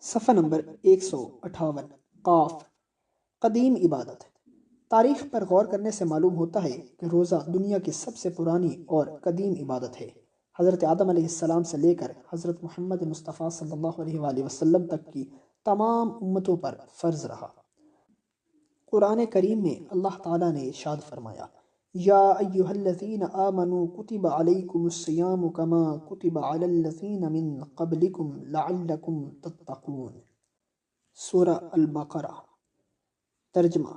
صفحہ نمبر 158 قاف قدیم عبادت۔ تاریخ پر غور کرنے سے معلوم ہوتا ہے کہ روزہ دنیا کی سب سے پرانی اور قدیم عبادت ہے۔ حضرت آدم علیہ السلام سے لے کر حضرت محمد مصطفیٰ صلی اللہ علیہ وآلہ وسلم تک کی تمام امتوں پر فرض رہا۔ قرآن کریم میں اللہ تعالیٰ نے ارشاد فرمایا، یا ایہا الذین آمنوا کتب علیکم الصیام کما کتب علی الذین من قبلکم لعلکم تتقون۔ سورہ البقرہ۔ ترجمہ: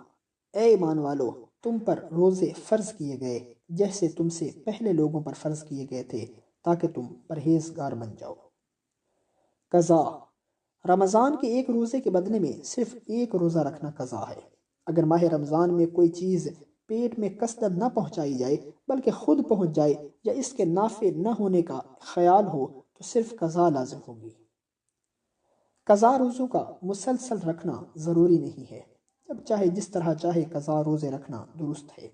اے ایمان والو، تم پر روزے فرض کیے گئے جیسے تم سے پہلے لوگوں پر فرض کیے گئے تھے تاکہ تم پرہیزگار بن جاؤ۔ قضا: رمضان کے ایک روزے کے بدلے میں صرف ایک روزہ رکھنا قضا ہے۔ اگر ماہ رمضان میں کوئی چیز پیٹ میں قصدن نہ پہنچائی جائے بلکہ خود پہنچ جائے یا اس کے نافع نہ ہونے کا خیال ہو تو صرف قضا لازم ہوگی۔ قضا روزوں کا مسلسل رکھنا ضروری نہیں ہے، جب چاہے جس طرح چاہے قضا روزے رکھنا درست ہے۔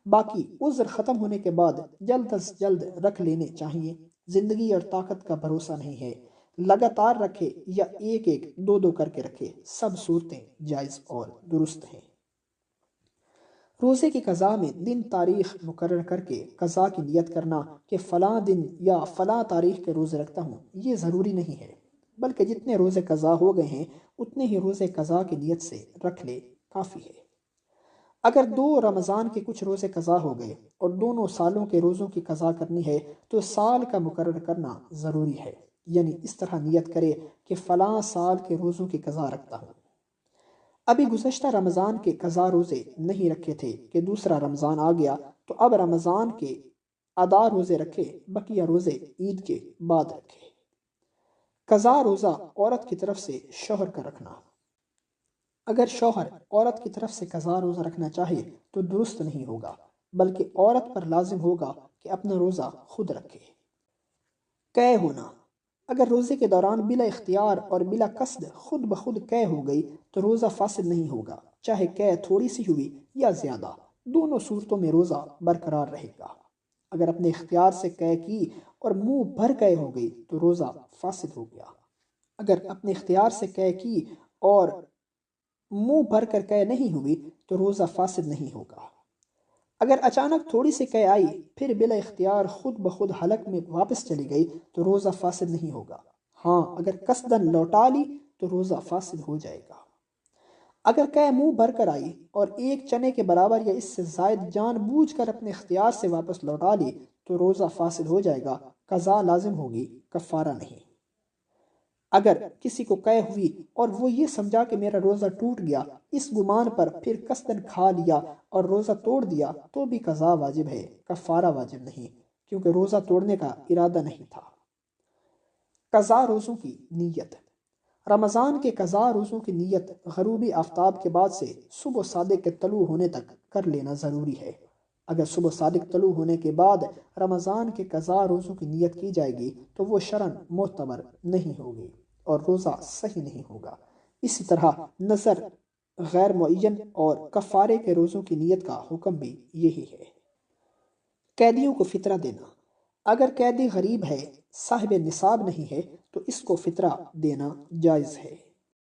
باقی عذر ختم ہونے کے بعد جلد از جلد رکھ لینے چاہیے۔ زندگی اور طاقت کا بھروسہ نہیں ہے، لگاتار رکھے یا ایک ایک دو دو کر کے رکھے، سب صورتیں جائز اور درست ہیں۔ روزے کی قضا میں دن تاریخ مقرر کر کے قضا کی نیت کرنا کہ فلاں دن یا فلاں تاریخ کے روزے رکھتا ہوں، یہ ضروری نہیں ہے، بلکہ جتنے روزے قضا ہو گئے ہیں اتنے ہی روزے قضا کی نیت سے رکھ لے کافی ہے۔ اگر 2 رمضان کے کچھ روزے قضا ہو گئے اور دونوں سالوں کے روزوں کی قضا کرنی ہے تو سال کا مقرر کرنا ضروری ہے، یعنی اس طرح نیت کرے کہ فلاں سال کے روزوں کی قضا رکھتا ہوں۔ ابھی گزشتہ رمضان کے قضا روزے نہیں رکھے تھے کہ دوسرا رمضان آ گیا تو اب رمضان کے ادا روزے رکھے، بقیہ روزے عید کے بعد رکھے۔ قضا روزہ عورت کی طرف سے شوہر کا رکھنا۔ اگر شوہر عورت کی طرف سے قضا روزہ رکھنا چاہے تو درست نہیں ہوگا، بلکہ عورت پر لازم ہوگا کہ اپنا روزہ خود رکھے۔ قے ہونا: اگر روزے کے دوران بلا اختیار اور بلا قصد خود بخود قے ہو گئی تو روزہ فاسد نہیں ہوگا، چاہے قے تھوڑی سی ہوئی یا زیادہ، دونوں صورتوں میں روزہ برقرار رہے گا۔ اگر اپنے اختیار سے قے کی اور منہ بھر قے ہو گئی تو روزہ فاسد ہو گیا۔ اگر اپنے اختیار سے قے کی اور منہ بھر کر قے نہیں ہوئی تو روزہ فاسد نہیں ہوگا۔ اگر اچانک تھوڑی سی قے آئی پھر بلا اختیار خود بخود حلق میں واپس چلی گئی تو روزہ فاسد نہیں ہوگا۔ ہاں، اگر قصدن لوٹا لی تو روزہ فاسد ہو جائے گا۔ اگر قے منہ بھر کر آئی اور 1 چنے کے برابر یا اس سے زائد جان بوجھ کر اپنے اختیار سے واپس لوٹا لی تو روزہ فاسد ہو جائے گا، قضا لازم ہوگی، کفارہ نہیں۔ اگر کسی کو قے ہوئی اور وہ یہ سمجھا کہ میرا روزہ ٹوٹ گیا، اس گمان پر پھر قصدن کھا لیا اور روزہ توڑ دیا تو بھی قضا واجب ہے، کفارہ واجب نہیں، کیونکہ روزہ توڑنے کا ارادہ نہیں تھا۔ قضا روزوں کی نیت: رمضان کے قضا روزوں کی نیت غروبی آفتاب کے بعد سے صبح صادق کے طلوع ہونے تک کر لینا ضروری ہے۔ اگر صبح صادق طلوع ہونے کے بعد رمضان کے قضا روزوں کی نیت کی جائے گی تو وہ شرعاً معتبر نہیں ہوگی اور روزہ صحیح نہیں ہوگا۔ اسی طرح نظر غیر معین اور کفارے کے روزوں کی نیت کا حکم بھی یہی ہے۔ قیدیوں کو فطرہ دینا: اگر قیدی غریب ہے، صاحب نصاب نہیں ہے تو اس کو فطرہ دینا جائز ہے۔